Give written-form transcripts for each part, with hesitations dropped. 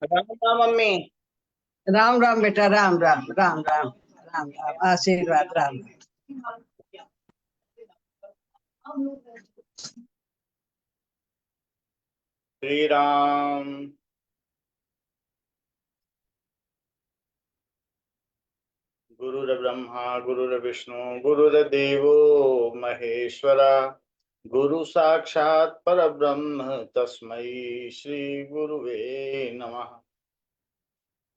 Ram Ram mummy. Ram Ram बेटा, राम राम राम राम। राम राम, आशीर्वाद, राम श्री राम। गुरुर्ब्रह्मा गुरुर्विष्णु गुरुर्देवो महेश्वरा, गुरु साक्षात् परब्रह्म तस्मै श्री गुरुवे नमः।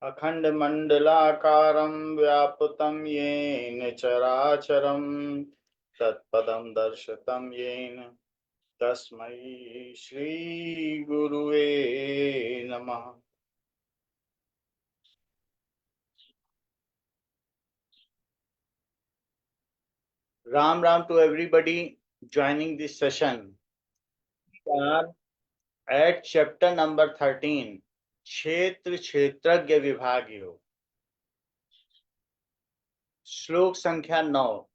अखंड मंडलाकारं व्याप्तं येन चराचरं तत्पदं दर्शितं येन तस्मै श्री गुरुवे नमः। Ram Ram to everybody joining this session. We are at chapter number 13, क्षेत्र क्षेत्रज्ञ विभाग योग, श्लोक संख्या 9।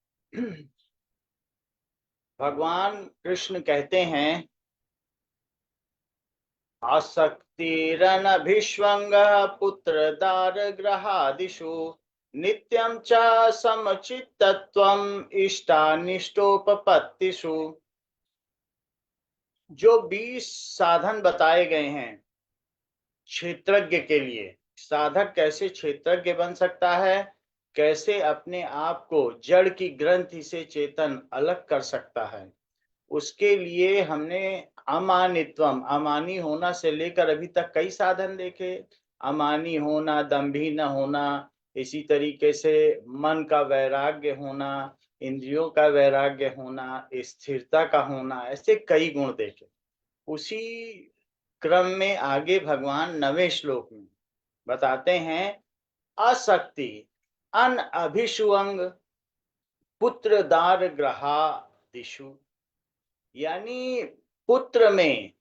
भगवान कृष्ण कहते हैं, आसक्तिरनभिष्वंग पुत्र दार ग्रहादिषु नित्यं च समचित्तत्वम् इष्टानिष्टोपपत्तिषु। जो 20 साधन बताए गए हैं क्षेत्रज्ञ के लिए, साधक कैसे क्षेत्रज्ञ बन सकता है, कैसे अपने आप को जड़ की ग्रंथि से चेतन अलग कर सकता है, उसके लिए हमने अमानित्वम, अमानी होना से लेकर अभी तक कई साधन देखे। अमानी होना, दंभी न होना, इसी तरीके से मन का वैराग्य होना, इंद्रियों का वैराग्य होना, स्थिरता का होना, ऐसे कई गुण देखे। उसी क्रम में आगे भगवान 9वें श्लोक में बताते हैं, आसक्ति अन अभिषुअंग पुत्र दार ग्रहादिषु, यानी पुत्र में,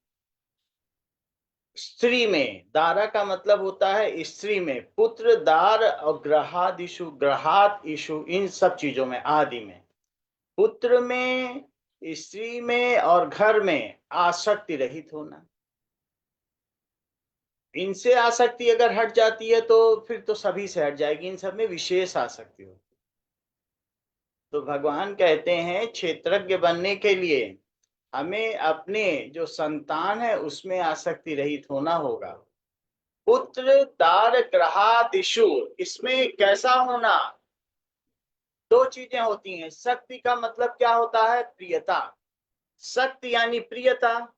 स्त्री में, दारा का मतलब होता है स्त्री में, पुत्र दार और ग्रहादिषु, ग्रहात इशु, इन सब चीजों में, आदि में, पुत्र में, स्त्री में और घर में आसक्ति रहित होना। इनसे आसक्ति अगर हट जाती है तो फिर तो सभी से हट जाएगी, इन सब में विशेष आसक्ति होती। तो भगवान कहते हैं क्षेत्रज्ञ बनने के लिए हमें अपने जो संतान है उसमें आसक्ति रहित होना होगा। पुत्र दार ग्रहादिषु, इसमें कैसा होना, दो चीजें होती हैं। शक्ति का मतलब क्या होता है, प्रियता, शक्ति यानी प्रियता,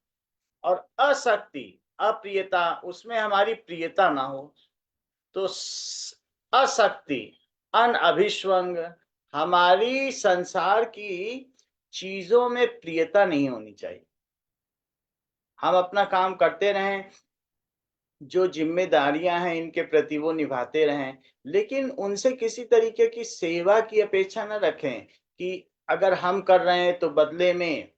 और अशक्ति अप्रियता, उसमें हमारी प्रियता ना हो। तो अशक्ति अन अभिष्वंग, हमारी संसार की चीजों में प्रियता नहीं होनी चाहिए। हम अपना काम करते रहें, जो जिम्मेदारियां हैं इनके प्रति वो निभाते रहें, लेकिन उनसे किसी तरीके की सेवा की अपेक्षा न रखें कि अगर हम कर रहे हैं तो बदले में।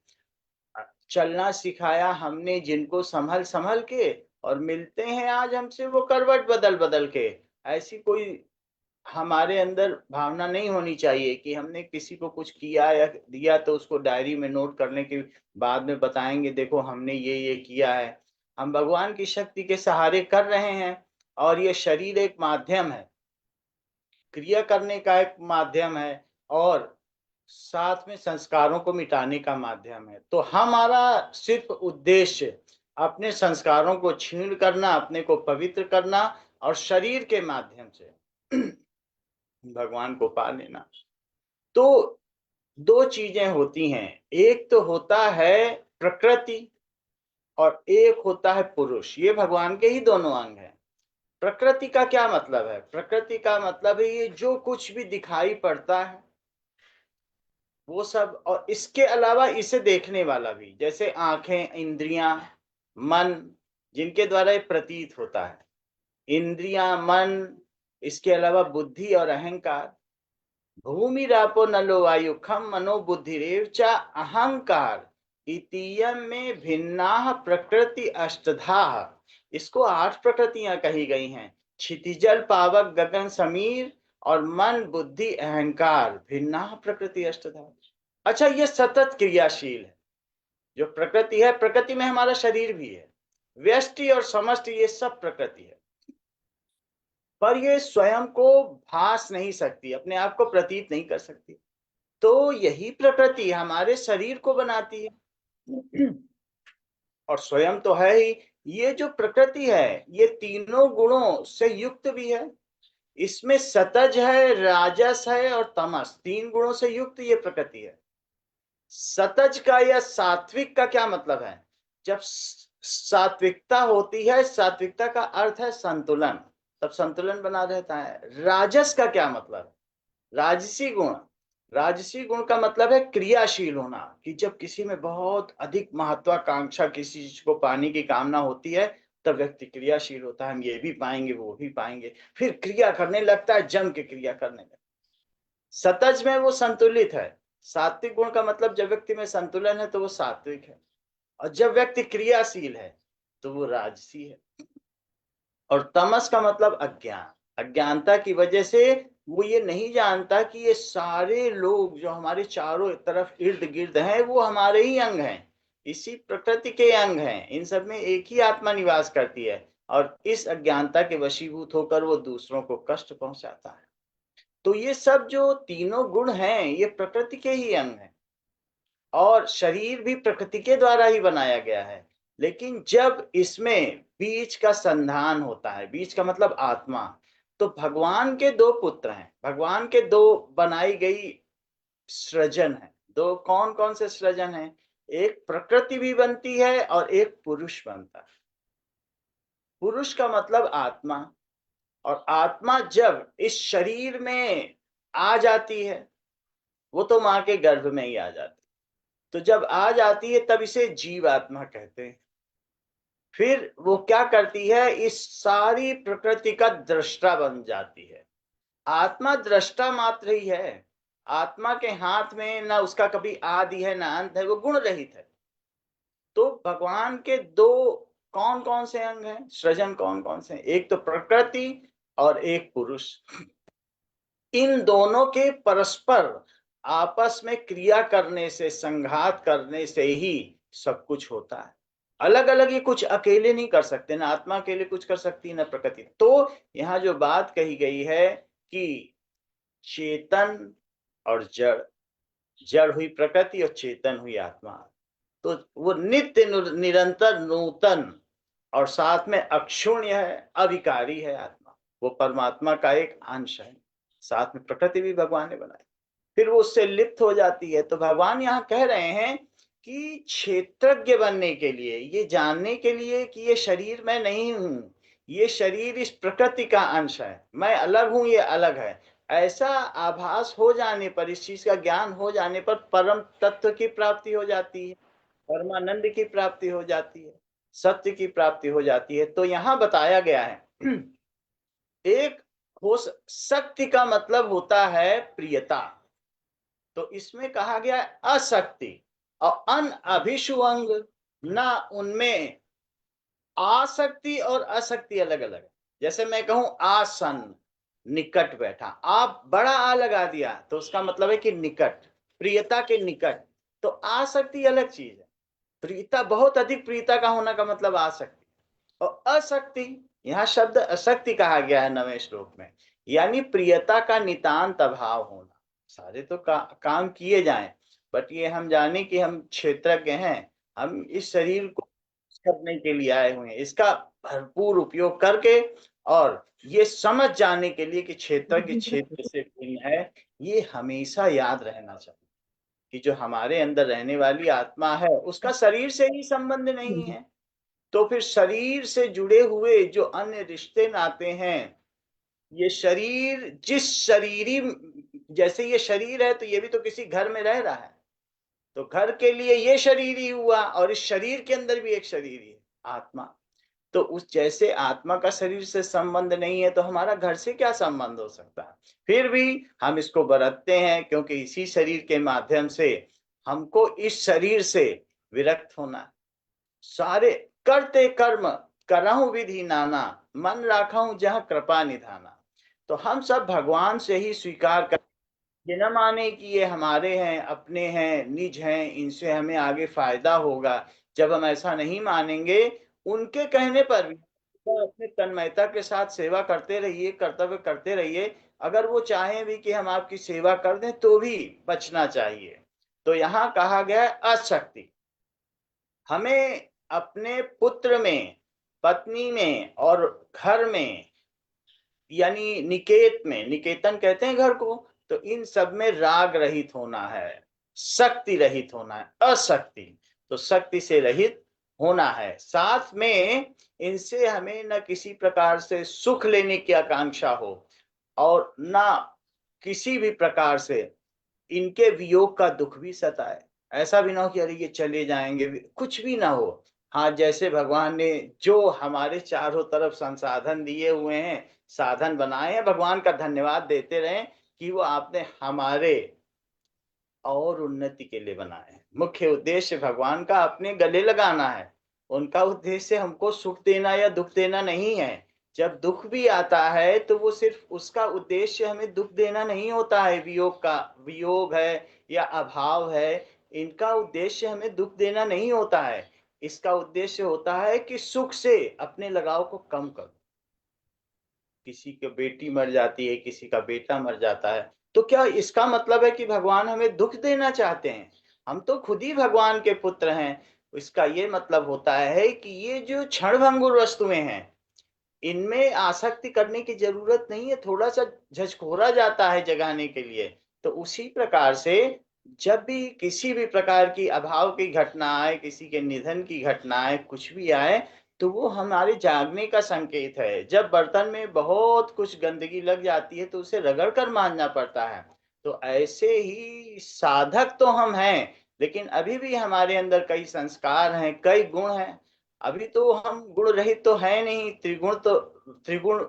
चलना सिखाया हमने जिनको संभल संभल के, और मिलते हैं आज हमसे वो करवट बदल बदल के। ऐसी कोई हमारे अंदर भावना नहीं होनी चाहिए कि हमने किसी को कुछ किया या दिया तो उसको डायरी में नोट करने के बाद में बताएंगे, देखो हमने ये किया है। हम भगवान की शक्ति के सहारे कर रहे हैं, और ये शरीर एक माध्यम है, क्रिया करने का एक माध्यम है, और साथ में संस्कारों को मिटाने का माध्यम है। तो हमारा सिर्फ उद्देश्य अपने संस्कारों को क्षीण करना, अपने को पवित्र करना, और शरीर के माध्यम से भगवान को पा लेना। तो दो चीजें होती हैं, एक तो होता है प्रकृति और एक होता है पुरुष। ये भगवान के ही दोनों अंग हैं। प्रकृति का क्या मतलब है, प्रकृति का मतलब है ये जो कुछ भी दिखाई पड़ता है वो सब, और इसके अलावा इसे देखने वाला भी, जैसे आंखें, इंद्रियां, मन, जिनके द्वारा ये प्रतीत होता है। इंद्रियां, मन, इसके अलावा बुद्धि और अहंकार। भूमि रापो नलो वायु खम मनो बुद्धिरेव च अहंकार इतीयम में भिन्ना प्रकृति अष्टधा। इसको 8 प्रकृतियां कही गई हैं, क्षितिजल पावक गगन समीर और मन बुद्धि अहंकार, भिन्ना प्रकृति अष्टधा। अच्छा, ये सतत क्रियाशील है जो प्रकृति है। प्रकृति में हमारा शरीर भी है, व्यष्टि और समष्टि, ये सब प्रकृति है। पर ये स्वयं को भास नहीं सकती, अपने आप को प्रतीत नहीं कर सकती। तो यही प्रकृति हमारे शरीर को बनाती है और स्वयं तो है ही। ये जो प्रकृति है ये तीनों गुणों से युक्त भी है। इसमें सतज है, राजस है और तमस, तीन गुणों से युक्त ये प्रकृति है। सतज का या सात्विक का क्या मतलब है? जब सात्विकता होती है, सात्विकता का अर्थ है संतुलन, तब संतुलन बना रहता है। राजस का क्या मतलब? राजसी गुण, राजसी गुण का मतलब है क्रियाशील होना, कि जब किसी में बहुत अधिक महत्वाकांक्षा, किसी चीज को पाने की कामना होती है, तब व्यक्ति क्रियाशील होता है, हम ये भी पाएंगे वो भी पाएंगे, फिर क्रिया करने लगता है, जम के क्रिया करने लगता है। सतज में वो संतुलित है। सात्विक गुण का मतलब जब व्यक्ति में संतुलन है तो वो सात्विक है, और जब व्यक्ति क्रियाशील है तो वो राजसी है। और तमस का मतलब अज्ञान, अज्ञानता की वजह से वो ये नहीं जानता कि ये सारे लोग जो हमारे चारों तरफ इर्द गिर्द हैं वो हमारे ही अंग हैं, इसी प्रकृति के अंग हैं, इन सब में एक ही आत्मा निवास करती है, और इस अज्ञानता के वशीभूत होकर वो दूसरों को कष्ट पहुंचाता है। तो ये सब जो तीनों गुण हैं ये प्रकृति के ही अंग हैं, और शरीर भी प्रकृति के द्वारा ही बनाया गया है। लेकिन जब इसमें बीज का संधान होता है, बीज का मतलब आत्मा, तो भगवान के दो पुत्र हैं, भगवान के दो बनाई गई सृजन है। दो कौन कौन से सृजन है? एक प्रकृति भी बनती है और एक पुरुष बनता है। पुरुष का मतलब आत्मा, और आत्मा जब इस शरीर में आ जाती है, वो तो मां के गर्भ में ही आ जाती है, तो जब आ जाती है तब इसे जीव आत्मा कहते हैं। फिर वो क्या करती है, इस सारी प्रकृति का दृष्टा बन जाती है। आत्मा दृष्टा मात्र ही है, आत्मा के हाथ में ना उसका कभी आदि है ना अंत है, वो गुण रहित है। तो भगवान के दो कौन कौन से अंग हैं, सृजन कौन कौन से हैं? एक तो प्रकृति और एक पुरुष। इन दोनों के परस्पर आपस में क्रिया करने से, संघात करने से ही सब कुछ होता है। अलग अलग ये कुछ अकेले नहीं कर सकते, ना आत्मा अकेले कुछ कर सकती ना प्रकृति। तो यहाँ जो बात कही गई है कि चेतन और जड़, जड़ हुई प्रकृति और चेतन हुई आत्मा, तो वो नित्य निरंतर नूतन और साथ में अक्षुण्य है, अविकारी है आत्मा, वो परमात्मा का एक अंश है। साथ में प्रकृति भी भगवान ने बनाई, फिर वो उससे लिप्त हो जाती है। तो भगवान यहाँ कह रहे हैं कि क्षेत्रज्ञ बनने के लिए, ये जानने के लिए कि ये शरीर मैं नहीं हूं, ये शरीर इस प्रकृति का अंश है, मैं अलग हूं ये अलग है, ऐसा आभास हो जाने पर, इस चीज का ज्ञान हो जाने पर परम तत्व की प्राप्ति हो जाती है, परमानंद की प्राप्ति हो जाती है, सत्य की प्राप्ति हो जाती है। तो यहाँ बताया गया है एक हो शक्ति का मतलब होता है प्रियता, तो इसमें कहा गया है अशक्ति, और अन अभिषुअंग, ना उनमें आसक्ति और अशक्ति अलग अलग है। जैसे मैं कहूं आसन, निकट बैठा, आप बड़ा आ लगा दिया तो उसका मतलब है कि निकट, प्रियता के निकट। तो आसक्ति अलग चीज है, प्रियता, बहुत अधिक प्रियता का होना का मतलब आसक्ति। और अशक्ति, यहाँ शब्द अशक्ति कहा गया है 9वें श्लोक में, यानी प्रियता का नितांत अभाव होना। सारे तो काम किए जाएं, बट ये हम जाने कि हम क्षेत्रज्ञ हैं, हम इस शरीर को करने के लिए आए हुए हैं, इसका भरपूर उपयोग करके, और ये समझ जाने के लिए कि क्षेत्रज्ञ क्षेत्र से भिन्न है, ये हमेशा याद रहना चाहिए कि जो हमारे अंदर रहने वाली आत्मा है उसका शरीर से ही संबंध नहीं है। तो फिर शरीर से जुड़े हुए जो अन्य रिश्ते नाते हैं, ये शरीर जिस शरीरी, जैसे ये शरीर है तो ये भी तो किसी घर में रह रहा है, तो घर के लिए ये शरीर ही हुआ, और इस शरीर के अंदर भी एक शरीर ही है, आत्मा। तो उस जैसे आत्मा का शरीर से संबंध नहीं है तो हमारा घर से क्या संबंध हो सकता है? फिर भी हम इसको बरतते हैं, क्योंकि इसी शरीर के माध्यम से हमको इस शरीर से विरक्त होना है। सारे करते कर्म करहु विधि नाना, मन राखहु जहाँ कृपा निधाना। तो हम सब भगवान से ही स्वीकार कर, ये न माने कि ये हमारे हैं, अपने हैं, निज हैं, इनसे हमें आगे फायदा होगा। जब हम ऐसा नहीं मानेंगे, उनके कहने पर भी तो अपने तन्मयता के साथ सेवा करते रहिए, कर्तव्य करते रहिए। अगर वो चाहें भी कि हम आपकी सेवा कर दें तो भी बचना चाहिए। तो यहाँ कहा गया है अशक्ति। हमें अपने पुत्र में, पत्नी में और घर में, यानी निकेत में, निकेतन कहते हैं घर को, तो इन सब में राग रहित होना है, शक्ति रहित होना है, अशक्ति। तो शक्ति से रहित होना है। साथ में इनसे हमें न किसी प्रकार से सुख लेने की आकांक्षा हो और न किसी भी प्रकार से इनके वियोग का दुख भी सताए। ऐसा भी ना हो कि अरे ये चले जाएंगे, कुछ भी ना हो। हाँ, जैसे भगवान ने जो हमारे चारों तरफ संसाधन दिए हुए हैं, साधन बनाए हैं, भगवान का धन्यवाद देते रहें कि वो आपने हमारे और उन्नति के लिए बनाए हैं। मुख्य उद्देश्य भगवान का अपने गले लगाना है। उनका उद्देश्य हमको सुख देना या दुख देना नहीं है। जब दुख भी आता है तो वो सिर्फ उसका उद्देश्य हमें दुख देना नहीं होता है। वियोग का, वियोग है या अभाव है, इनका उद्देश्य हमें दुख देना नहीं होता है। इसका उद्देश्य होता है कि सुख से अपने लगाव को कम करो। किसी की बेटी मर जाती है, किसी का बेटा मर जाता है, तो क्या इसका मतलब है कि भगवान हमें दुख देना चाहते हैं? हम तो खुद ही भगवान के पुत्र हैं। इसका ये मतलब होता है कि ये जो क्षणभंगुर वस्तुएं हैं, इनमें आसक्ति करने की जरूरत नहीं है। थोड़ा सा झकझोरा जाता है जगाने के लिए। तो उसी प्रकार से जब भी किसी भी प्रकार की अभाव की घटना आए, किसी के निधन की घटना आए, कुछ भी आए, तो वो हमारे जागने का संकेत है। जब बर्तन में बहुत कुछ गंदगी लग जाती है तो उसे रगड़ कर मांजना पड़ता है। तो ऐसे ही साधक तो हम हैं, लेकिन अभी भी हमारे अंदर कई संस्कार हैं, कई गुण हैं। अभी तो हम गुण रहित तो है नहीं, त्रिगुण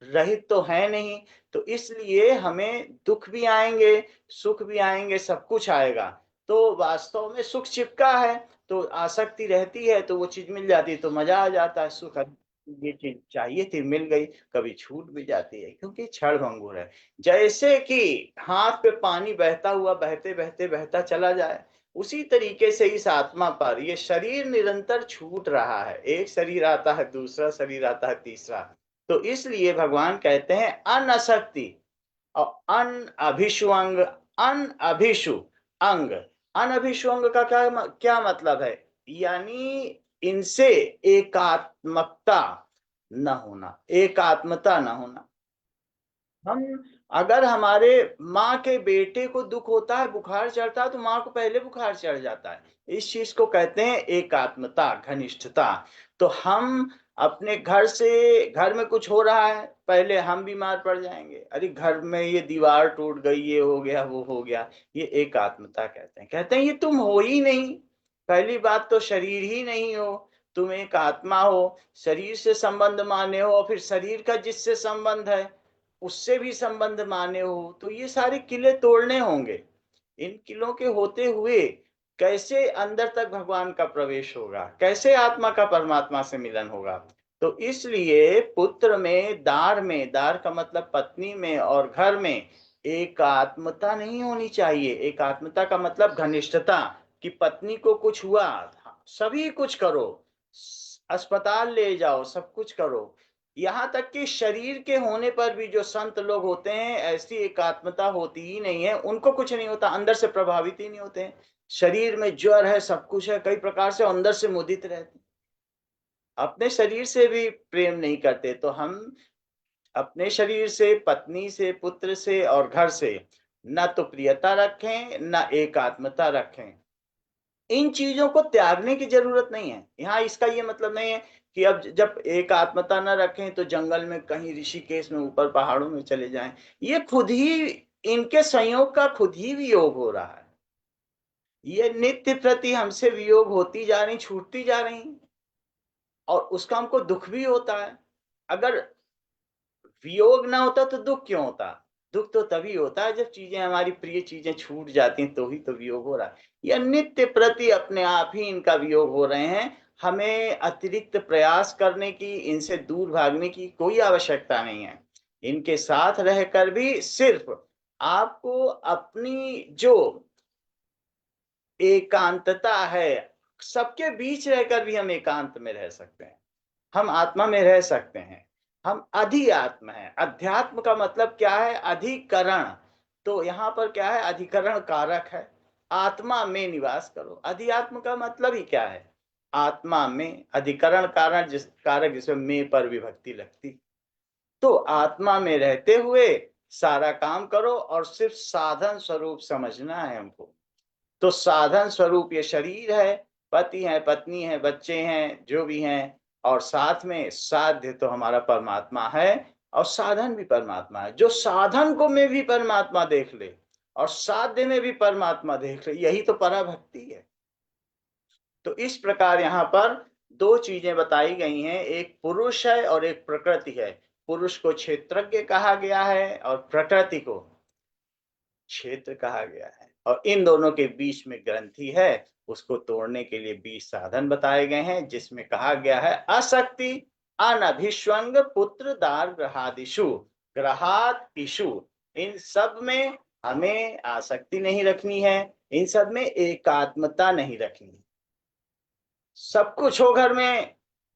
रहित तो है नहीं। तो इसलिए हमें दुख भी आएंगे, सुख भी आएंगे, सब कुछ आएगा। तो वास्तव में सुख चिपका है, तो आसक्ति रहती है, तो वो चीज मिल जाती है तो मजा आ जाता है। सुख, ये चीज चाहिए थी, मिल गई, कभी छूट भी जाती है क्योंकि क्षण भंगुर है। जैसे कि हाथ पे पानी बहता हुआ बहते बहते बहता चला जाए, उसी तरीके से इस आत्मा पर ये शरीर निरंतर छूट रहा है। एक शरीर आता है, दूसरा शरीर आता है, तीसरा। तो इसलिए भगवान कहते हैं अनशक्ति और अन अभिषु अंग। अन अभिषु अंग, अनभिषु अंग का क्या मतलब है? यानी इनसे एकात्मकता न होना, एकात्मता न होना। हम, अगर हमारे माँ के बेटे को दुख होता है, बुखार चढ़ता है, तो माँ को पहले बुखार चढ़ जाता है। इस चीज को कहते हैं एकात्मता, घनिष्ठता। तो हम अपने घर में कुछ हो रहा है, पहले हम बीमार पड़ जाएंगे, अरे घर में ये दीवार टूट गई, ये हो गया, वो हो गया। ये एकात्मता कहते हैं ये तुम हो ही नहीं। पहली बात तो शरीर ही नहीं हो, तुम एक आत्मा हो। शरीर से संबंध माने हो और फिर शरीर का जिससे संबंध है उससे भी संबंध माने हो, तो ये सारे किले तोड़ने होंगे। इन किलों के होते हुए कैसे अंदर तक भगवान का प्रवेश होगा, कैसे आत्मा का परमात्मा से मिलन होगा? तो इसलिए पुत्र में, दार का मतलब पत्नी में और घर में एकात्मता नहीं होनी चाहिए। एकात्मता का मतलब घनिष्ठता, कि पत्नी को कुछ हुआ, सभी कुछ करो, अस्पताल ले जाओ, सब कुछ करो। यहाँ तक कि शरीर के होने पर भी जो संत लोग होते हैं, ऐसी एकात्मता होती ही नहीं है, उनको कुछ नहीं होता, अंदर से प्रभावित ही नहीं होते हैं। शरीर में ज्वर है, सब कुछ है, कई प्रकार से अंदर से मुदित रहते, अपने शरीर से भी प्रेम नहीं करते। तो हम अपने शरीर से, पत्नी से, पुत्र से और घर से न तो प्रियता रखें, न एकात्मता रखें। इन चीजों को त्यागने की जरूरत नहीं है। यहाँ इसका ये मतलब नहीं है कि अब जब एक आत्मता न रखें तो जंगल में कहीं, ऋषिकेश में, ऊपर पहाड़ों में चले जाएं। ये खुद ही, इनके संयोग का खुद ही वियोग हो रहा है। ये नित्य प्रति हमसे वियोग होती जा रही, छूटती जा रही, और उसका हमको दुख भी होता है। अगर वियोग ना होता तो दुख क्यों होता? दुख तो तभी होता है जब चीजें, हमारी प्रिय चीजें छूट जाती हैं, तो ही तो वियोग हो रहा है। यह नित्य प्रति अपने आप ही इनका वियोग हो रहे हैं। हमें अतिरिक्त प्रयास करने की, इनसे दूर भागने की कोई आवश्यकता नहीं है। इनके साथ रहकर भी सिर्फ आपको अपनी जो एकांतता है, सबके बीच रहकर भी हम एकांत में रह सकते हैं। हम आत्मा में रह सकते हैं। हम अधि आत्मा है। अध्यात्म का मतलब क्या है? अधिकरण। तो यहाँ पर क्या है? अधिकरण कारक है। आत्मा में निवास करो। अधिआत्म का मतलब ही क्या है? आत्मा में। अधिकरण कारण जिस कारक जिसमें में पर विभक्ति लगती। तो आत्मा में रहते हुए सारा काम करो और सिर्फ साधन स्वरूप समझना है हमको। तो साधन स्वरूप ये शरीर है, पति है, पत्नी है, बच्चे हैं, जो भी हैं, और साथ में साध्य तो हमारा परमात्मा है और साधन भी परमात्मा है। जो साधन को में भी परमात्मा देख ले और साध्य में भी परमात्मा देख ले, यही तो पराभक्ति है। तो इस प्रकार यहाँ पर दो चीजें बताई गई हैं, एक पुरुष है और एक प्रकृति है। पुरुष को क्षेत्रज्ञ कहा गया है और प्रकृति को क्षेत्र कहा गया है, और इन दोनों के बीच में ग्रंथि है। उसको तोड़ने के लिए 20 साधन बताए गए हैं, जिसमें कहा गया है असक्ति अनभिष्वंग पुत्र दार ग्रहादिशु। ग्रहात इशु, इन सब में हमें आसक्ति नहीं रखनी है, इन सब में एकात्मता नहीं रखनी है। सब कुछ हो घर में,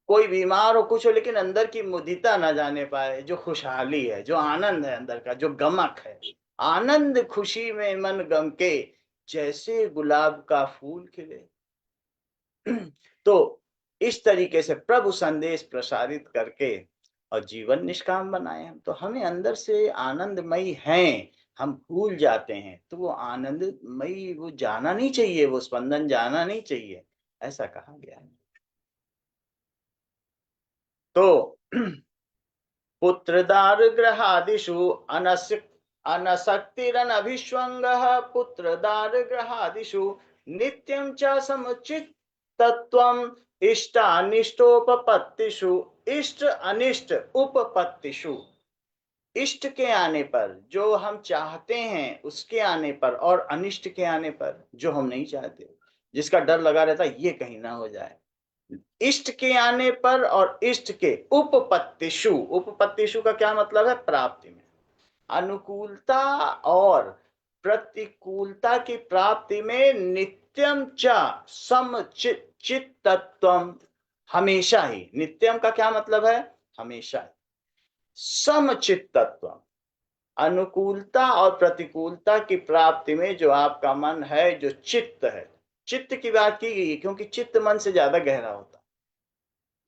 कोई बीमार हो, कुछ हो, लेकिन अंदर की मुदिता न जाने पाए, जो खुशहाली है, जो आनंद है, अंदर का जो गमक है। आनंद खुशी में मन गम के, जैसे गुलाब का फूल खिले। तो इस तरीके से प्रभु संदेश प्रसारित करके और जीवन निष्काम बनाए हम, तो हमें अंदर से आनंदमयी हैं। हम भूल जाते हैं, तो वो आनंदमयी वो जाना नहीं चाहिए, वो स्पंदन जाना नहीं चाहिए, ऐसा कहा गया है। तो पुत्रदार ग्रहादिषु अनशक्तिरनभिष्वङ्गः पुत्रदार ग्रहादिषु नित्यं च समुचितत्वम् इष्टानिष्टोपपत्तिषु इष्ट अनिष्ट उपपत्तिषु। इष्ट के आने पर, जो हम चाहते हैं उसके आने पर, और अनिष्ट के आने पर, जो हम नहीं चाहते, जिसका डर लगा रहता है ये कहीं ना हो जाए। इष्ट के आने पर और इष्ट के उपपत्तिषु। उपपत्तिषु का क्या मतलब है? प्राप्ति में। अनुकूलता और प्रतिकूलता की प्राप्ति में नित्यम च समचित्तत्वम, हमेशा ही। नित्यम का क्या मतलब है? हमेशा ही। समचित्तत्वम, अनुकूलता और प्रतिकूलता की प्राप्ति में जो आपका मन है, जो चित्त है। चित्त की बात की गई क्योंकि चित्त मन से ज्यादा गहरा होता है।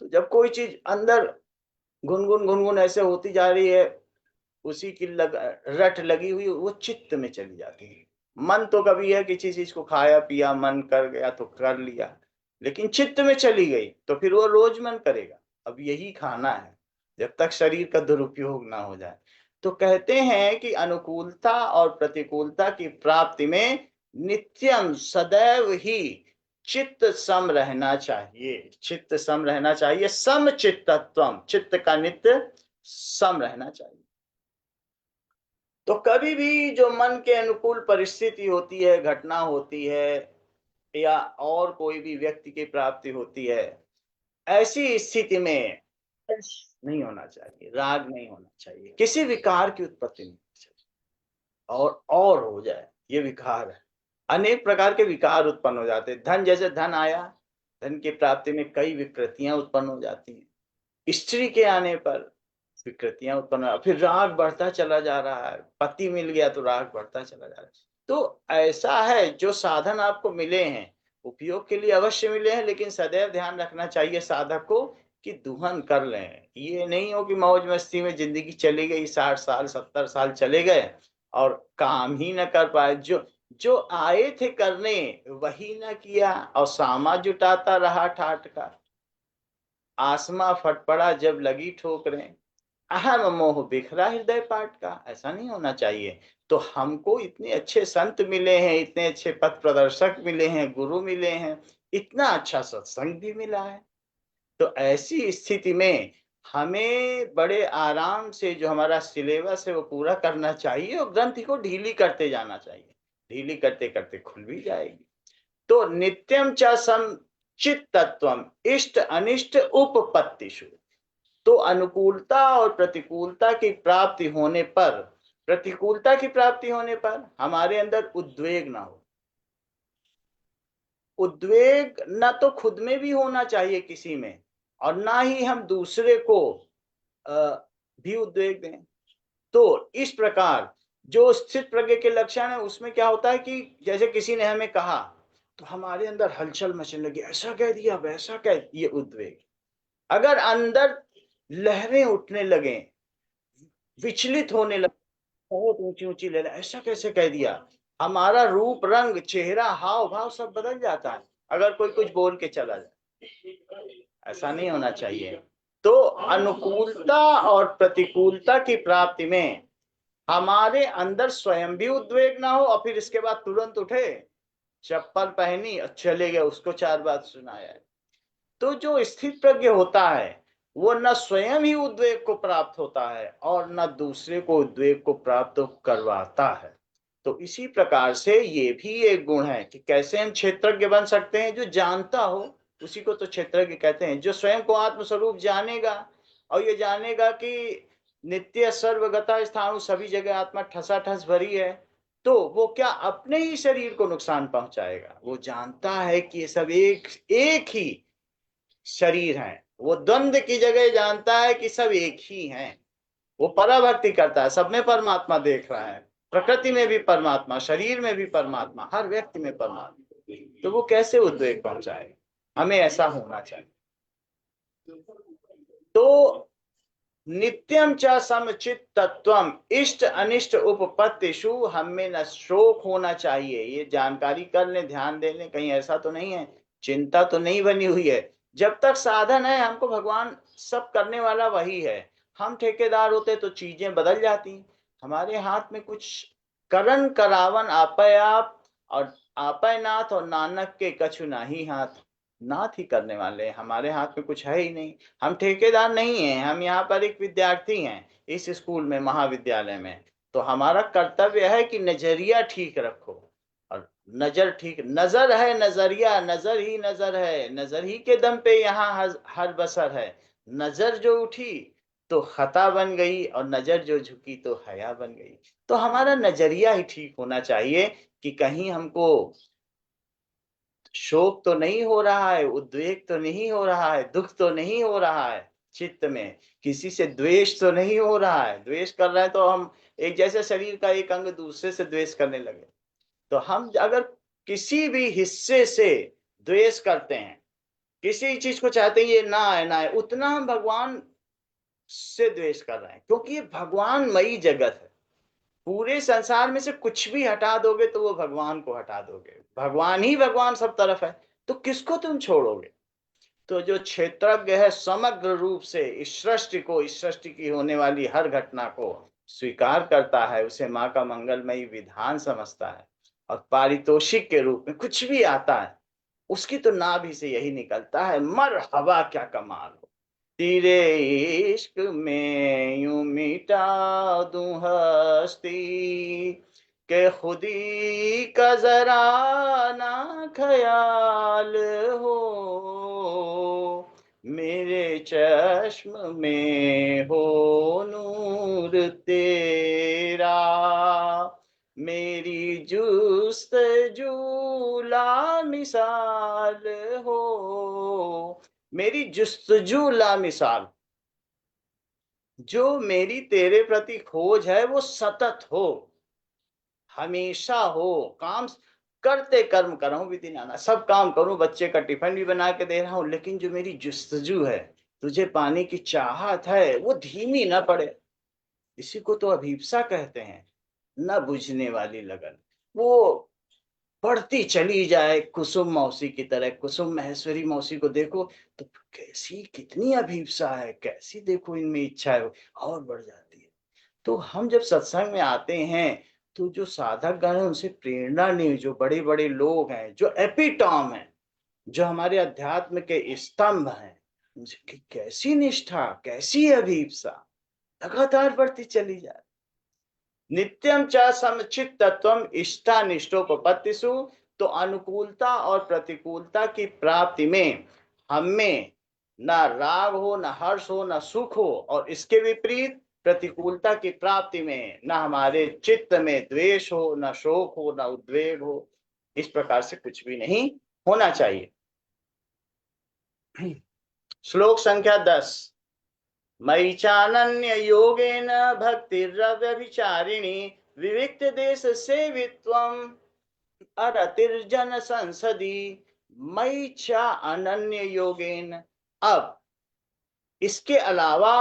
तो जब कोई चीज अंदर गुनगुन गुनगुन ऐसे होती जा रही है, उसी की रट लगी हुई, वो चित्त में चली जाती है। मन तो कभी है किसी चीज को खाया पिया, मन कर गया तो कर लिया, लेकिन चित्त में चली गई तो फिर वो रोज मन करेगा अब यही खाना है, जब तक शरीर का दुरुपयोग ना हो जाए। तो कहते हैं कि अनुकूलता और प्रतिकूलता की प्राप्ति में नित्यम सदैव ही चित्त सम रहना चाहिए। चित्त सम रहना चाहिए। सम चित्तत्वम, चित्त का नित्य सम रहना चाहिए। तो कभी भी जो मन के अनुकूल परिस्थिति होती है, घटना होती है, या और कोई भी व्यक्ति की प्राप्ति होती है, ऐसी स्थिति में नहीं होना चाहिए, राग नहीं होना चाहिए, किसी विकार की उत्पत्ति नहीं होनी चाहिए। और हो जाए ये विकार है, अनेक प्रकार के विकार उत्पन्न हो जाते हैं। धन, जैसे धन आया, धन की प्राप्ति में कई विकृतियां उत्पन्न हो जाती हैं। स्त्री के आने पर विकृतियां उत्पन्न हो, फिर राग बढ़ता चला जा रहा है। पति मिल गया तो राग बढ़ता चला जा रहा है। तो ऐसा है, जो साधन आपको मिले हैं उपयोग के लिए अवश्य मिले हैं, लेकिन सदैव ध्यान रखना चाहिए साधक को कि दुहन कर लें। ये नहीं हो कि मौज मस्ती में जिंदगी चली गई, 60 साल 70 साल चले गए और काम ही न कर पाए। जो जो आए थे करने वही न किया, और सामा जुटाता रहा ठाट का। आसमां फट पड़ा जब लगी ठोकरें, अहम मोह बिखरा हृदय पाट का। ऐसा नहीं होना चाहिए। तो हमको इतने अच्छे संत मिले हैं, इतने अच्छे पथ प्रदर्शक मिले हैं, गुरु मिले हैं, इतना अच्छा सत्संग भी मिला है। तो ऐसी स्थिति में हमें बड़े आराम से जो हमारा सिलेबस है वो पूरा करना चाहिए, और ग्रंथि को ढीली करते जाना चाहिए। ढीली करते करते खुल भी जाएगी। तो नित्यम च समचित तत्वम इष्ट अनिष्ट उपपत्तिषु। तो अनुकूलता और प्रतिकूलता की प्राप्ति होने पर, प्रतिकूलता की प्राप्ति होने पर हमारे अंदर उद्वेग ना हो। उद्वेग न तो खुद में भी होना चाहिए किसी में, और ना ही हम दूसरे को भी उद्वेग दें। तो इस प्रकार जो स्थित प्रज्ञ के लक्षण है उसमें क्या होता है कि जैसे किसी ने हमें कहा तो हमारे अंदर हलचल मचने लगी, ऐसा कह दिया वैसा कह, ये उद्वेग। अगर अंदर लहरें उठने लगे, विचलित होने लगे, बहुत ऊंची ऊंची लहरें, ऐसा कैसे कह दिया, हमारा रूप रंग चेहरा हाव भाव सब बदल जाता है अगर कोई कुछ बोल के चला जाए। ऐसा नहीं होना चाहिए। तो अनुकूलता और प्रतिकूलता की प्राप्ति में हमारे अंदर स्वयं भी उद्वेग ना हो और फिर इसके बाद तुरंत उठे, चप्पल पहनी और चले गए, उसको 4 बात सुनाया। तो जो स्थित प्रज्ञ होता है वो न स्वयं ही उद्वेग को प्राप्त होता है और न दूसरे को उद्वेग को प्राप्त करवाता है। तो इसी प्रकार से ये भी एक गुण है कि कैसे हम क्षेत्रज्ञ बन सकते हैं। जो जानता हो उसी को तो क्षेत्रज्ञ कहते हैं, जो स्वयं को आत्मस्वरूप जानेगा और ये जानेगा कि नित्य सर्वगता स्थाणु, सभी जगह आत्मा ठसाठस भरी है, तो वो क्या अपने ही शरीर को नुकसान पहुंचाएगा। वो जानता है कि ये सब एक एक ही शरीर है, वो द्वंद्व की जगह जानता है कि सब एक ही हैं। वो पराभक्ति करता है, सब में परमात्मा देख रहा है, प्रकृति में भी परमात्मा, शरीर में भी परमात्मा, हर व्यक्ति में परमात्मा। तो वो कैसे उद्वेग पहुंचाए, हमें ऐसा होना चाहिए। तो नित्यम च समचित तत्वम इष्ट अनिष्ट उपपत्तिषु, हमें न शोक होना चाहिए। ये जानकारी कर लें, ध्यान दे लें, कहीं ऐसा तो नहीं है, चिंता तो नहीं बनी हुई है। जब तक साधन है हमको भगवान सब करने वाला वही है। हम ठेकेदार होते तो चीजें बदल जाती। हमारे हाथ में कुछ करण करावन आपय आप और आपय नाथ और नानक के कछु नाही हाथ। नाथ ही करने वाले, हमारे हाथ में कुछ है ही नहीं। हम ठेकेदार नहीं हैं, हम यहाँ पर एक विद्यार्थी हैं इस स्कूल में, महाविद्यालय में। तो हमारा कर्तव्य है कि नजरिया ठीक रखो, और नजर ठीक, नजर है नजरिया, नजर ही नजर है, नजर ही के दम पे यहाँ हर बसर है। नजर जो उठी तो खता बन गई और नजर जो झुकी तो हया बन गई। तो हमारा नजरिया ही ठीक होना चाहिए कि कहीं हमको शोक तो नहीं हो रहा है, उद्वेग तो नहीं हो रहा है, दुख तो नहीं हो रहा है, चित्त में किसी से द्वेष तो नहीं हो रहा है। द्वेष कर रहे हैं तो हम एक जैसे शरीर का एक अंग दूसरे से द्वेष करने लगे। तो हम अगर किसी भी हिस्से से द्वेष करते हैं, किसी चीज को चाहते हैं ये ना है ना है, उतना हम भगवान से द्वेष कर रहे हैं, क्योंकि ये भगवानमयी जगत है। पूरे संसार में से कुछ भी हटा दोगे तो वो भगवान को हटा दोगे, भगवान ही भगवान सब तरफ है, तो किसको तुम छोड़ोगे। तो जो क्षेत्रज्ञ है समग्र रूप से इस सृष्टि को, इस सृष्टि की होने वाली हर घटना को स्वीकार करता है, उसे माँ का मंगलमयी विधान समझता है, और पारितोषिक के रूप में कुछ भी आता है उसकी तो नाभि से यही निकलता है, मर हवा क्या कमाल हो, तेरे इश्क में यूं मिटा दूं हस्ती, के खुदी का जरा ना ख्याल हो, मेरे चश्म में हो नूर तेरा, मेरी जुस्तजू ला मिसाल हो, मेरी जुस्तजू ला मिसाल। जो मेरी तेरे प्रति खोज है वो सतत हो, हमेशा हो। काम करते कर्म कर रहा हूं विधि नाना, सब काम करूं, बच्चे का टिफिन भी बना के दे रहा हूं, लेकिन जो मेरी जुस्तजू है, तुझे पाने की चाहत है, वो धीमी ना पड़े। इसी को तो अभीप्सा कहते हैं, न बुझने वाली लगन। वो बढ़ती चली जाए कुसुम मौसी की तरह। कुसुम महेश्वरी मौसी को देखो तो कैसी, कितनी अभीप्सा है, कैसी देखो इनमें इच्छा है, और बढ़ जाती है। तो हम जब सत्संग में आते हैं तो जो साधक गण है उनसे प्रेरणा नहीं, जो बड़े बड़े लोग हैं, जो एपिटॉम है, जो हमारे अध्यात्म के स्तंभ हैं, उनसे कैसी निष्ठा, कैसी अभीप्सा लगातार बढ़ती चली जाए। नित्यम च समचित तत्वम इष्टानिष्टोपपत्तिषु, तो अनुकूलता और प्रतिकूलता की प्राप्ति में हमें न राग हो, न हर्ष हो, न सुख हो, और इसके विपरीत प्रतिकूलता की प्राप्ति में न हमारे चित्त में द्वेष हो, न शोक हो, न उद्वेग हो। इस प्रकार से कुछ भी नहीं होना चाहिए। श्लोक संख्या 10। मयि चानन्य योगेन भक्तिरव्यभिचारिणी विविक्त देश सेवित्वम् अरतिर्जन संसदी मयि चा अनन्य योगेन। अब इसके अलावा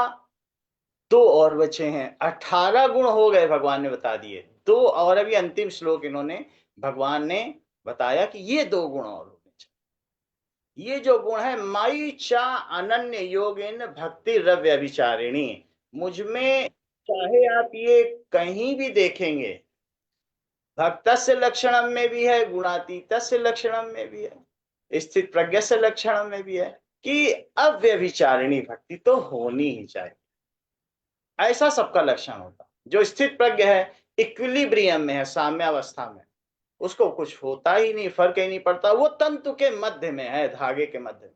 दो और बचे हैं, 18 गुण हो गए, भगवान ने बता दिए। दो और अभी अंतिम श्लोक इन्होंने, भगवान ने बताया कि ये दो गुण और होने चाहिए। ये जो गुण है, मयि चा अनन्य योगेन भक्ति रव्य विचारिणी, मुझ में, चाहे आप ये कहीं भी देखेंगे, भक्तस्य लक्षणम में भी है, गुणातीतस्य लक्षणम में भी है, स्थित प्रज्ञस्य लक्षणम में भी है कि अव्यभिचारिणी भक्ति तो होनी ही चाहिए। ऐसा सबका लक्षण होता। जो स्थित प्रज्ञ है, इक्विलिब्रियम में है, साम्यावस्था में, उसको कुछ होता ही नहीं, फर्क ही नहीं पड़ता, वो तंतु के मध्य में है, धागे के मध्य में।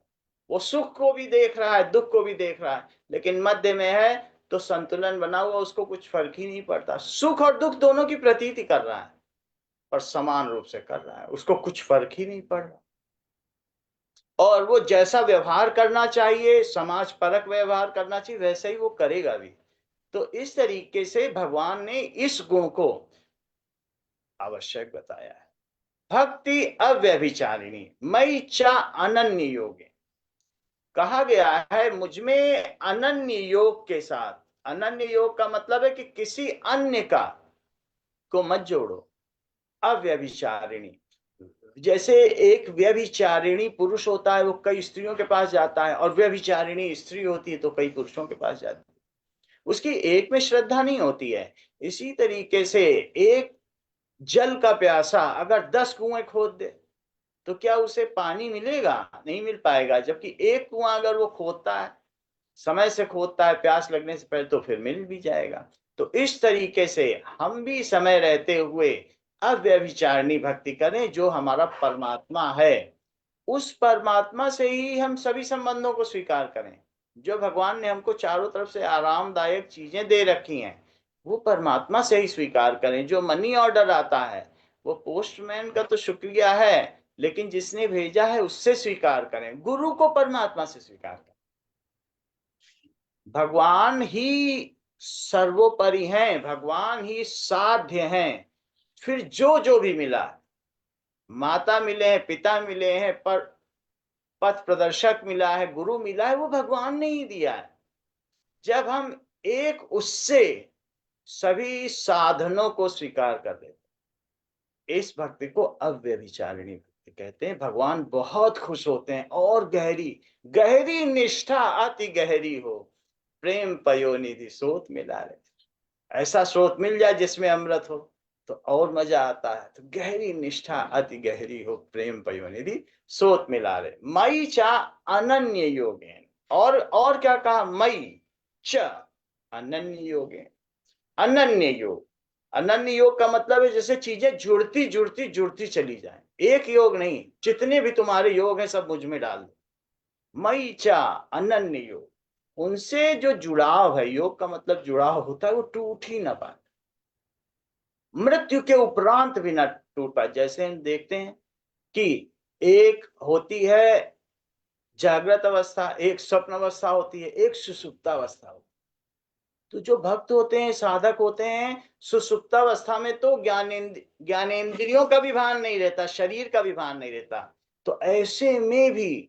वो सुख को भी देख रहा है, दुख को भी देख रहा है, लेकिन मध्य में है, तो संतुलन बना हुआ, उसको कुछ फर्क ही नहीं पड़ता। सुख और दुख दोनों की प्रतीति कर रहा है, पर समान रूप से कर रहा है, उसको कुछ फर्क ही नहीं पड़ रहा। और वो जैसा व्यवहार करना चाहिए, समाज परक व्यवहार करना चाहिए, वैसा ही वो करेगा भी। तो इस तरीके से भगवान ने इस गुण को आवश्यक बताया है। भक्ति अव्यभिचारिणी मयि चा अनन्य योगे, कहा गया है मुझ में अनन्य योग के साथ। अनन्य योग का मतलब है कि किसी अन्य का को मत जोड़ो। अव्यभिचारिणी, जैसे एक व्यभिचारिणी पुरुष होता है, वो कई स्त्रियों के पास जाता है, और व्यभिचारिणी स्त्री होती है तो कई पुरुषों के पास जाती है, उसकी एक में श्रद्धा नहीं होती है। इसी तरीके से एक जल का प्यासा अगर 10 कुएं खोद दे तो क्या उसे पानी मिलेगा? नहीं मिल पाएगा। जबकि एक कुआं अगर वो खोदता है, समय से खोदता है, प्यास लगने से पहले, तो फिर मिल भी जाएगा। तो इस तरीके से हम भी समय रहते हुए अव्यभिचारिणी भक्ति करें, जो हमारा परमात्मा है, उस परमात्मा से ही हम सभी संबंधों को स्वीकार करें। जो भगवान ने हमको चारों तरफ से आरामदायक चीजें दे रखी हैं, वो परमात्मा से ही स्वीकार करें। जो मनी ऑर्डर आता है, वो पोस्टमैन का तो शुक्रिया है, लेकिन जिसने भेजा है उससे स्वीकार करें। गुरु को परमात्मा से स्वीकार करें। भगवान ही सर्वोपरि हैं, भगवान ही साध्य हैं। फिर जो जो भी मिला, माता मिले हैं, पिता मिले हैं, पर पथ प्रदर्शक मिला है, गुरु मिला है, वो भगवान ने ही दिया है। जब हम एक उससे सभी साधनों को स्वीकार कर देते, इस भक्ति को अव्यभिचारिणी भक्ति कहते हैं। भगवान बहुत खुश होते हैं, और गहरी गहरी निष्ठा अति गहरी हो, प्रेम पयोनिधि सोत मिला रहे। ऐसा स्रोत मिल जाए जिसमें अमृत हो तो और मजा आता है। तो गहरी निष्ठा अति गहरी हो, प्रेम पयोनिधि सोत मिला रहे। मयि चा अनन्य योगेन, और क्या कहा? मयि च अनन्य योगेन। अनन्य योग, अनन्य योग का मतलब है जैसे चीजें जुड़ती जुड़ती जुड़ती चली जाए। एक योग नहीं, जितने भी तुम्हारे योग हैं सब मुझ में डाल दो। मयि चा अनन्य योग, उनसे जो जुड़ाव है, योग का मतलब जुड़ाव होता है, वो टूट ही ना पाए, मृत्यु के उपरांत भी ना टूट पाए। जैसे हम देखते हैं कि एक होती है जागृत अवस्था, एक स्वप्न अवस्था होती है, एक सुषुप्तावस्था होती है। तो जो भक्त होते हैं, साधक होते हैं, सुषुप्तावस्था में तो ज्ञानेंद्रियों का भी भान नहीं रहता, शरीर का भी भान नहीं रहता। तो ऐसे में भी,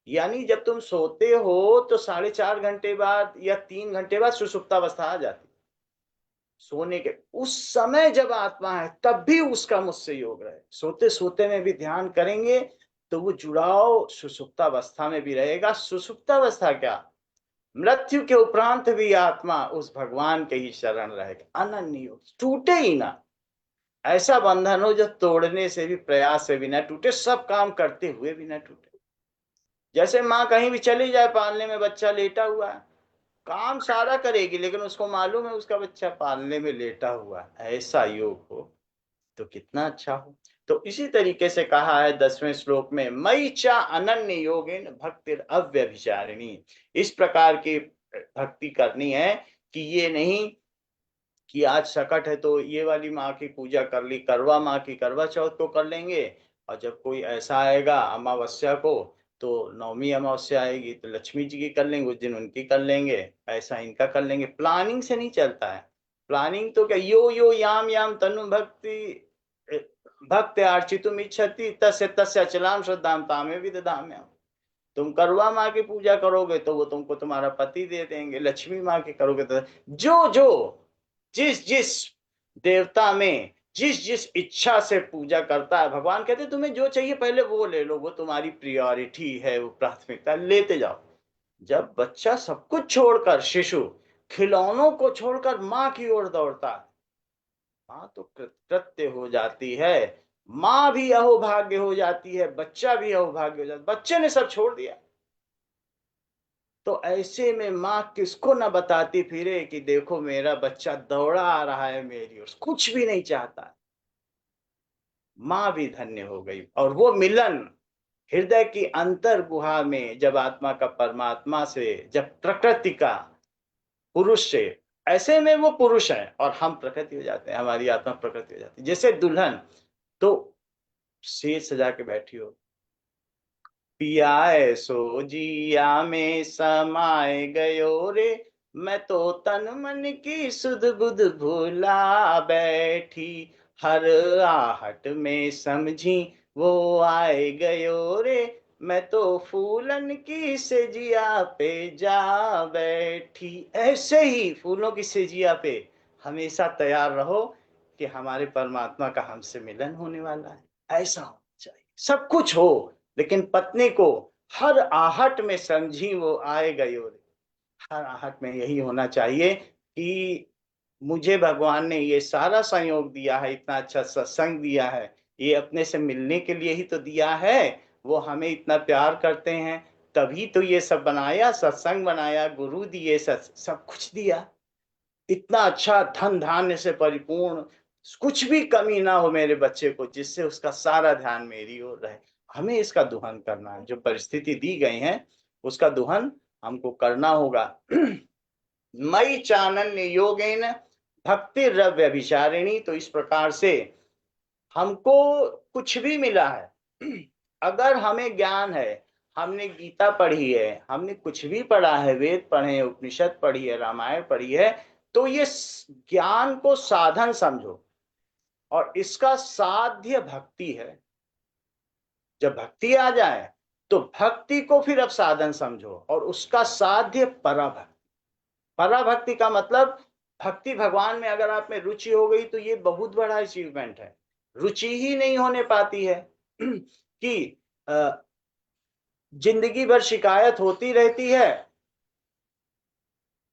यानी जब तुम सोते हो तो 4.5 घंटे बाद या 3 घंटे बाद सुषुप्तावस्था आ जाती। सोने के उस समय जब आत्मा है, तब भी उसका मुझसे योग रहे। सोते सोते में भी ध्यान करेंगे तो वो जुड़ाव सुषुप्तावस्था में भी रहेगा। सुषुप्तावस्था क्या, मृत्यु के उपरांत भी आत्मा उस भगवान के ही शरण रहेगा। अनन्य योग, टूटे ही ना। ऐसा बंधन हो जो तोड़ने से भी, प्रयास से भी ना टूटे, सब काम करते हुए भी ना टूटे। जैसे माँ कहीं भी चली जाए, पालने में बच्चा लेटा हुआ है, काम सारा करेगी, लेकिन उसको मालूम है उसका बच्चा पालने में लेटा हुआ है। ऐसा योग हो तो कितना अच्छा हो। तो इसी तरीके से कहा है 10वें श्लोक में, मयि चा अनन्य योगेन भक्तिर अव्यभिचारिणी। इस प्रकार की भक्ति करनी है कि ये नहीं कि आज सकट है तो ये वाली माँ की पूजा कर ली, करवा माँ की करवा चौथ को कर लेंगे, और जब कोई ऐसा आएगा अमावस्या को तो नवमी अमावस्या आएगी तो लक्ष्मी जी की कर लेंगे, उस दिन उनकी कर लेंगे, ऐसा इनका कर लेंगे। प्लानिंग से नहीं चलता है। प्लानिंग तो क्या, यो यो याम याम तनु भक्ति भक्त अर्चितुम इच्छति तस्य तस्य अचलाम श्रद्धाम तामे विदधाम्यहम्। तुम करवा माँ की पूजा करोगे तो वो तुमको तुम्हारा पति दे देंगे, लक्ष्मी माँ की करोगे तो जो जो जिस जिस देवता में जिस जिस इच्छा से पूजा करता है, भगवान कहते तुम्हें जो चाहिए पहले वो ले लो, वो तुम्हारी प्रियोरिटी है, वो प्राथमिकता, लेते जाओ। जब बच्चा सब कुछ छोड़कर, शिशु खिलौनों को छोड़कर माँ की ओर दौड़ता है, माँ तो कृतकृत्य हो जाती है, माँ भी अहोभाग्य हो जाती है, बच्चा भी अहोभाग्य हो जाता है, बच्चे ने सब छोड़ दिया। तो ऐसे में माँ किसको न बताती फिरे कि देखो मेरा बच्चा दौड़ा आ रहा है मेरी ओर, कुछ भी नहीं चाहता। माँ भी धन्य हो गई। और वो मिलन हृदय की अंतर गुहा में, जब आत्मा का परमात्मा से, जब प्रकृति का पुरुष से, ऐसे में वो पुरुष है और हम प्रकृति हो जाते हैं, हमारी आत्मा प्रकृति हो जाती है। जैसे दुल्हन तो सेज सजा के बैठी हो, पिया ऐसो जिया में समाए गयो रे, मैं तो तन मन की सुध बुध भुला बैठी, हर आहट में समझी वो आए गयो रे, मैं तो फूलन की सेजिया पे जा बैठी। ऐसे ही फूलों की सेजिया पे हमेशा तैयार रहो कि हमारे परमात्मा का हमसे मिलन होने वाला है। ऐसा होना चाहिए, सब कुछ हो लेकिन पत्नी को हर आहट में समझी वो आए गए। हर आहट में यही होना चाहिए कि मुझे भगवान ने ये सारा संयोग दिया है, इतना अच्छा सत्संग दिया है, ये अपने से मिलने के लिए ही तो दिया है। वो हमें इतना प्यार करते हैं तभी तो ये सब बनाया, सत्संग बनाया, गुरु दिए, सब कुछ दिया। इतना अच्छा धन धान्य से परिपूर्ण, कुछ भी कमी ना हो मेरे बच्चे को, जिससे उसका सारा ध्यान मेरी ओर रहे। हमें इसका दोहन करना है, जो परिस्थिति दी गई है उसका दोहन हमको करना होगा। मई चानन्य योगेन भक्ति रव्य विचारिणी। तो इस प्रकार से हमको कुछ भी मिला है, अगर हमें ज्ञान है, हमने गीता पढ़ी है, हमने कुछ भी पढ़ा है, वेद पढ़े, उपनिषद पढ़ी है, रामायण पढ़ी है, तो ये ज्ञान को साधन समझो और इसका साध्य भक्ति है। जब भक्ति आ जाए तो भक्ति को फिर अब साधन समझो और उसका साध्य पराभक्ति। पराभक्ति का मतलब भक्ति भगवान में अगर आप में रुचि हो गई तो ये बहुत बड़ा अचीवमेंट है। रुचि ही नहीं होने पाती है कि जिंदगी भर शिकायत होती रहती है,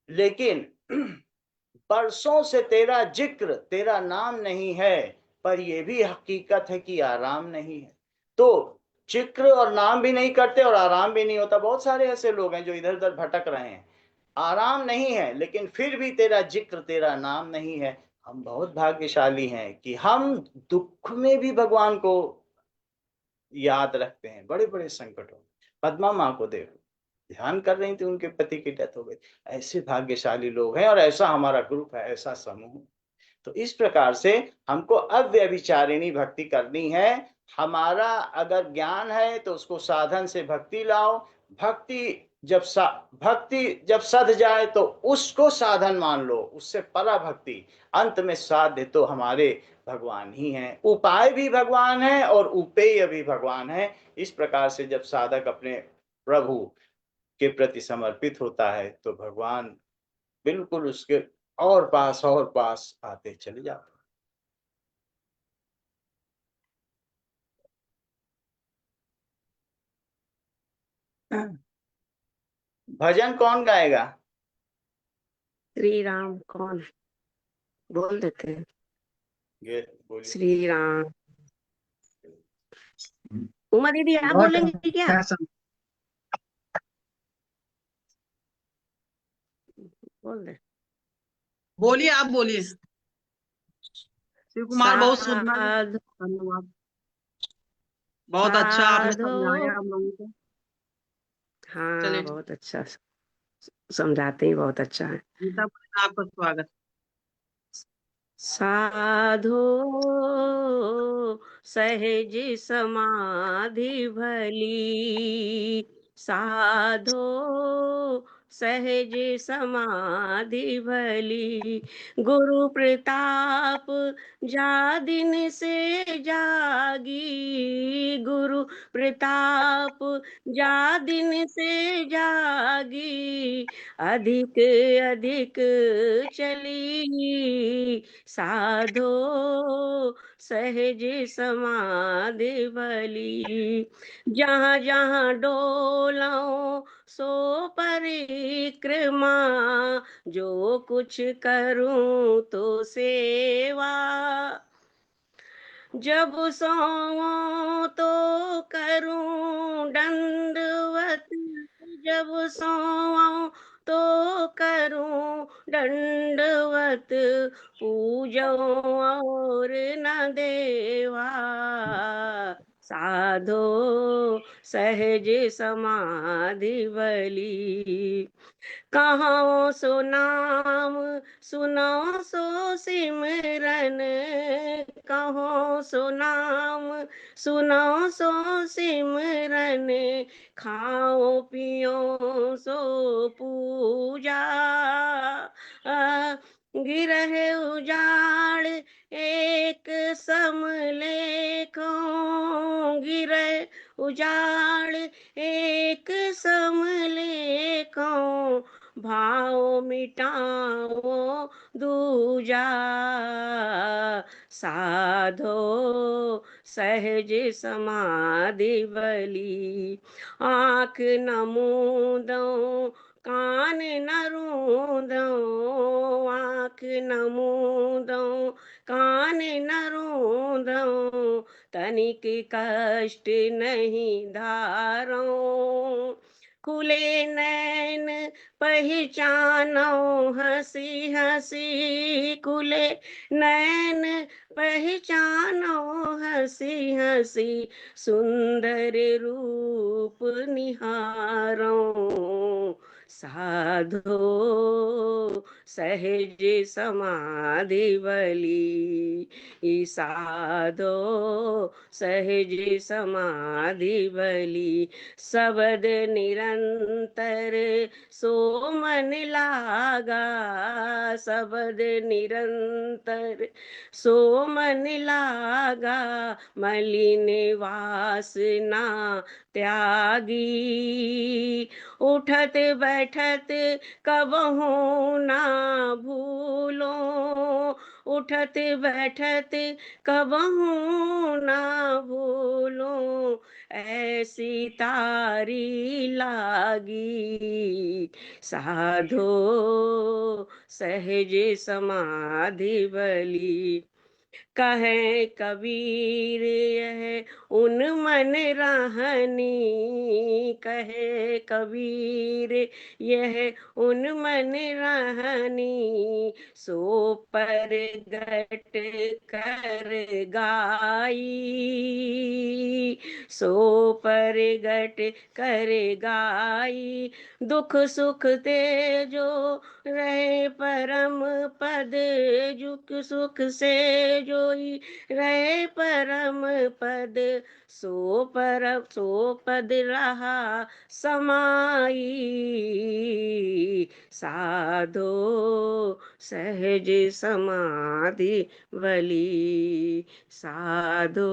लेकिन बरसों से तेरा जिक्र, तेरा नाम नहीं है, पर यह भी हकीकत है कि आराम नहीं है। तो जिक्र और नाम भी नहीं करते और आराम भी नहीं होता। बहुत सारे ऐसे लोग हैं जो इधर उधर भटक रहे हैं, आराम नहीं है लेकिन फिर भी तेरा जिक्र, तेरा नाम नहीं है। हम बहुत भाग्यशाली हैं कि हम दुख में भी भगवान को याद रखते हैं, बड़े बड़े संकटों में। पद्मा माँ को देखो, ध्यान कर रही थी, उनके पति की डेथ हो गई। ऐसे भाग्यशाली लोग हैं और ऐसा हमारा ग्रुप है, ऐसा समूह। तो इस प्रकार से हमको अव्यभिचारिणी भक्ति करनी है। हमारा अगर ज्ञान है तो उसको साधन से भक्ति लाओ। भक्ति भक्ति जब सध जाए तो उसको साधन मान लो, उससे परा भक्ति। अंत में साध्य तो हमारे भगवान ही हैं, उपाय भी भगवान है और उपेय भी भगवान है। इस प्रकार से जब साधक अपने प्रभु के प्रति समर्पित होता है तो भगवान बिल्कुल उसके और पास आते चले जाते। भजन कौन गाएगा? श्री राम कौन बोल देते हैं? ये बोलिए। श्री राम। उमा दीदी आप बहुत बोलेंगे क्या? अच्छा बोल दे। बोलिए, आप बोलिए। शिव कुमार बहुत सुंदर साधु धन्यवाद, बहुत अच्छा आपने साधु। समझाया हम लोगों को। हाँ चलिए, बहुत अच्छा समझाते ही, बहुत अच्छा है। गीता में आपका स्वागत। साधो सहज समाधि भली, साधो सहज समाधि भली। गुरु प्रताप जा दिन से जागी, गुरु प्रताप जा दिन से जागी। अधिक अधिक चली, साधो सहज समाधि भली। जहाँ जहाँ डोलो सो परिक्रमा, जो कुछ करूं तो सेवा। जब सोऊं तो करूं दंडवत, जब सोऊं तो करूं दंडवत। पूजो और न देवा, साधो सहज समाधि भली। कहो सो नाम सुनो सो सिमरन, कहो सो नाम सुनो सो सिमरन। खाओ पियो सो पूजा, गिरह उजाड़ एक सम लेखो, गिरह उजाड़ एक सम लेखो। भाव मिटाओ दूजा, साधो सहज समाधि भली। आँख न मूंदो कान न रूंदो, आँख न मूंदो कान न रूंदो। तनिक कष्ट नहीं धारो, खुले नैन पहचानो हंसी हंसी। खुले नैन पहचानो हंसी हंसी, सुंदर रूप निहारो। साधो सहज समाधि भली, साधो सहज समाधि भली। शब्द निरंतर सो मन लागा, शब्द निरंतर सो मन लागा। मलिन वासना त्यागी, उठत बैठत कबहू ना भूलो, उठत बैठत कबहू ना भूलो। ऐसी तारी लागी, साधो सहज समाधि भली। कहे कबीर यह उन मन रहनी, कहे कबीर यह उन मन रहनी। सो पर गट कर गाई, सो पर गट कर गाई। दुख सुख ते जो रहे परम पद, दुख सुख से जोई रहे परम पद। सो पद रहा समाई, साधो सहज समाधि भली, साधो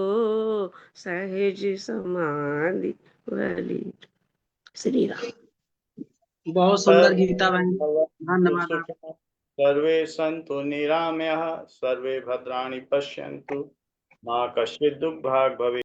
सहज समाधि भली। श्री राम। बहुत सुंदर गीता बहन, धन्यवाद आप। सुखिनः सर्वे सन्तु निरामयाः, सर्वे भद्राणि पश्यन्तु, मा कश्चित् दुःखभाग् भवेत्।